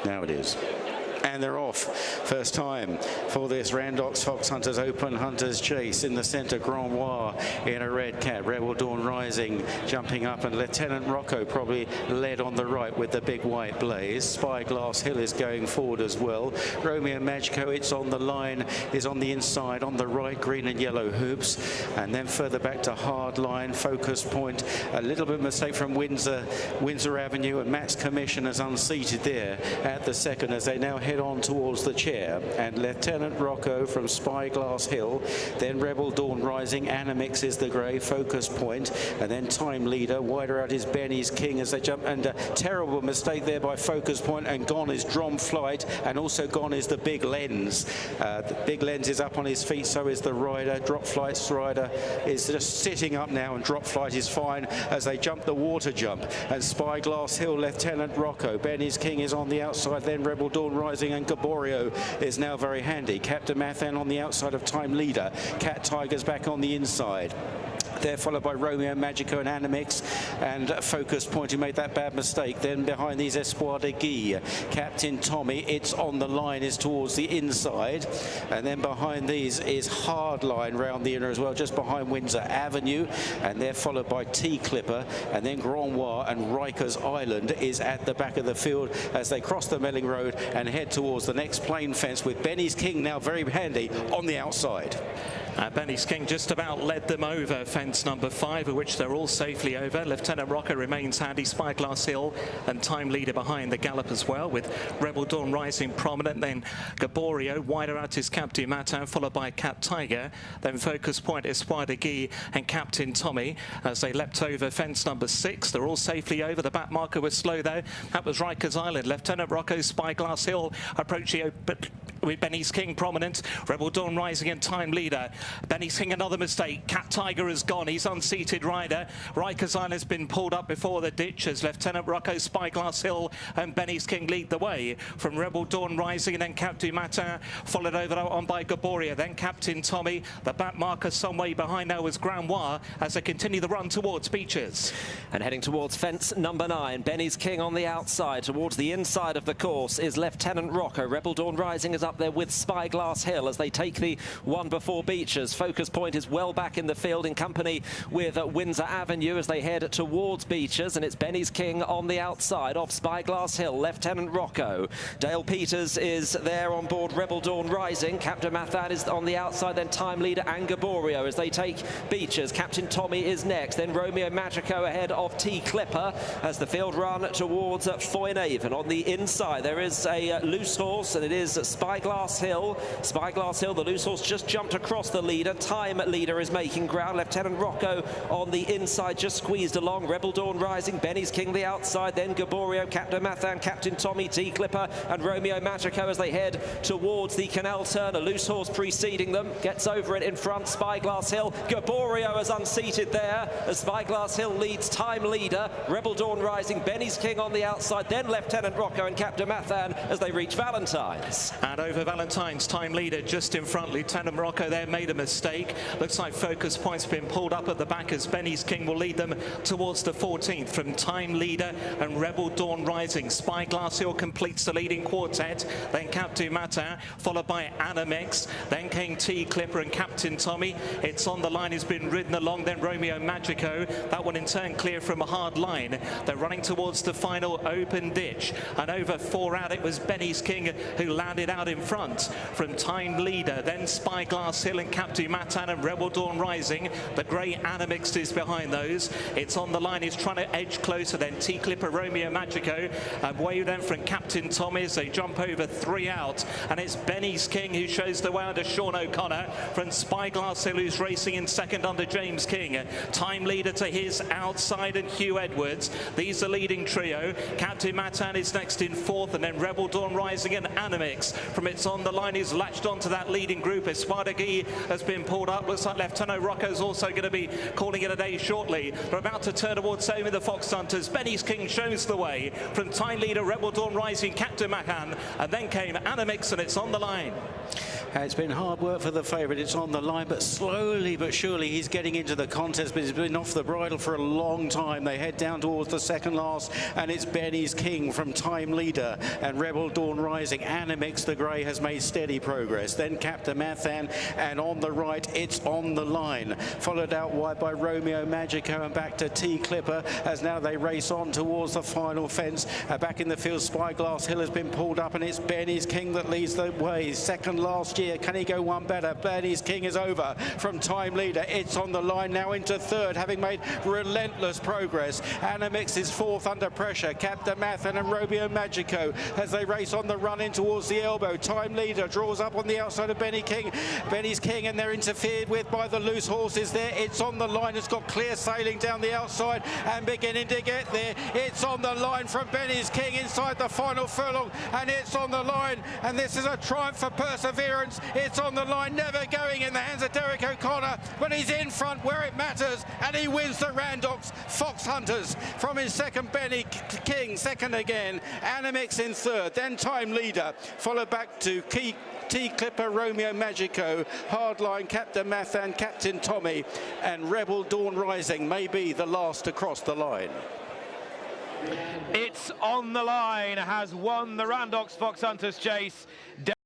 Now it is. And they're off. First time for this Randox Foxhunters Open Hunters Chase. In the centre, Grand Noir in a red cap. Rebel Dawn Rising jumping up, and Lieutenant Rocco probably led on the right with the big white blaze. Spyglass Hill is going forward as well. Romeo Magico, it's on the line, is on the inside, on the right, green and yellow hoops. And then further back to Hard Line, Focus Point. A little bit of mistake from Windsor Avenue, and Matt's Commission is unseated there at the second as they now head on towards the chair. And Lieutenant Rocco from Spyglass Hill, then Rebel Dawn Rising, Animix is the grey, Focus Point, and then Time Leader. Wider out is Benny's King as they jump, and a terrible mistake there by Focus Point, and gone is Drom Flight, and also gone is the Big Lens. The Big Lens is up on his feet, so is the rider. Drop Flight's rider is just sitting up now, and Drop Flight is fine as they jump the water jump. And Spyglass Hill, Lieutenant Rocco, Benny's King is on the outside, then Rebel Dawn Rising, and Gaborio is now very handy. Captain Mathan on the outside of Time Leader. Cat Tiger's back on the inside. They're followed by Romeo Magico and Animix and Focus Point, who made that bad mistake. Then behind these, Espoir de Guy. Captain Tommy, it's on the line, is towards the inside. And then behind these is Hard Line round the inner as well, just behind Windsor Avenue. And they're followed by T-Clipper. And then Grand Noir and Rikers Island is at the back of the field as they cross the Melling Road and head towards the next plain fence, with Benny's King now very handy on the outside. Benny's King just about led them over fence number 5, of which they're all safely over. Lieutenant Rocco remains handy, Spyglass Hill and Time Leader behind the gallop as well, with Rebel Dawn Rising prominent, then Gaborio, wider out is Captain Matin, followed by Cat Tiger, then Focus Point, Espoir de Guy and Captain Tommy as they leapt over fence number 6. They're all safely over. The back marker was slow though. That was Rikers Island. Lieutenant Rocco, Spyglass Hill approaching with Benny's King prominent, Rebel Dawn Rising and Time Leader. Benny's King, another mistake. Cat Tiger has gone. He's unseated rider. Rikers Island has been pulled up before the ditch as Lieutenant Rocco, Spyglass Hill and Benny's King lead the way from Rebel Dawn Rising, and then Captain Matin, followed over on by Gaboria, then Captain Tommy. The back marker some way behind now was Grand Noir as they continue the run towards Beaches. And heading towards fence number 9, Benny's King on the outside. Towards the inside of the course is Lieutenant Rocco. Rebel Dawn Rising is up there with Spyglass Hill as they take the one before Beaches. Focus Point is well back in the field in company with Windsor Avenue as they head towards Beaches, and it's Benny's King on the outside off Spyglass Hill, Lieutenant Rocco. Dale Peters is there on board Rebel Dawn Rising. Captain Mathan is on the outside, then Time Leader and Gaborio as they take Beaches. Captain Tommy is next, then Romeo Magico ahead of T-Clipper as the field run towards Foynaven. On the inside there is a loose horse, and it is Spyglass Hill. Spyglass Hill, the loose horse, just jumped across the leader. Time Leader is making ground. Lieutenant Rocco on the inside, just squeezed along. Rebel Dawn Rising, Benny's King the outside, then Gaborio, Captain Mathan, Captain Tommy, T-Clipper and Romeo Magico as they head towards the canal turn. A loose horse preceding them, gets over it in front. Spyglass Hill, Gaborio is unseated there as Spyglass Hill leads Time Leader. Rebel Dawn Rising, Benny's King on the outside, then Lieutenant Rocco and Captain Mathan as they reach Valentine's. And over Valentine's, Time Leader just in front. Lieutenant Rocco there made a mistake. Looks like Focus Point's been pulled up at the back as Benny's King will lead them towards the 14th from Time Leader and Rebel Dawn Rising. Spyglass Hill completes the leading quartet, then Captain Matin, followed by Animix, then King T-Clipper and Captain Tommy. It's on the line, has been ridden along, then Romeo Magico. That one in turn clear from a Hard Line. They're running towards the final open ditch, and over 4 out it was Benny's King who landed out in front from Time Leader, then Spyglass Hill and Captain Matin and Rebel Dawn Rising. The grey Animix is behind those. It's on the line, he's trying to edge closer, then T-Clipper, Romeo Magico, away then from Captain Tommy as they jump over 3 out, and it's Benny's King who shows the way under Sean O'Connor from Spyglass Hill, who's racing in second under James King. Time Leader to his outside and Hugh Edwards. These are leading trio. Captain Matin is next in 4th, and then Rebel Dawn Rising and Animix from It's on the line. He's latched onto that leading group. Espadagui has been pulled up. Looks like Lieutenant Rocco's also going to be calling it a day shortly. We're about to turn towards home in the Foxhunters. Benny's King shows the way from time leader Rebel Dawn Rising, Captain Macan, and then came Animix, and it's on the line. It's been hard work for the favourite. It's on the line, but slowly but surely he's getting into the contest, but he's been off the bridle for a long time. They head down towards the second last, and it's Benny's King from time leader and Rebel Dawn Rising. Animix the grey has made steady progress. Then Captain Mathan, and on the right, it's on the line. Followed out wide by Romeo Magico and back to T Clipper as now they race on towards the final fence. Back in the field, Spyglass Hill has been pulled up, and it's Benny's King that leads the way. Second last year, can he go one better? Benny's King is over from time leader. It's on the line now into third, having made relentless progress. Animix is fourth under pressure. Captain Mathan and Romeo Magico as they race on the run in towards the elbow. Time leader draws up on the outside of Benny's King, and they're interfered with by the loose horses there. It's on the line. It's got clear sailing down the outside and beginning to get there. It's on the line from Benny's King inside the final furlong, and it's on the line, and this is a triumph for perseverance. It's on the line, never going in the hands of Derek O'Connor, but he's in front where it matters, and he wins the Randox Foxhunters from his second. Benny King second again, Animix in third, then time leader, followed back to T Clipper, Romeo Magico, Hardline, Captain Mathan, Captain Tommy, and Rebel Dawn Rising may be the last to cross the line. It's on the line, has won the Randox Foxhunters chase.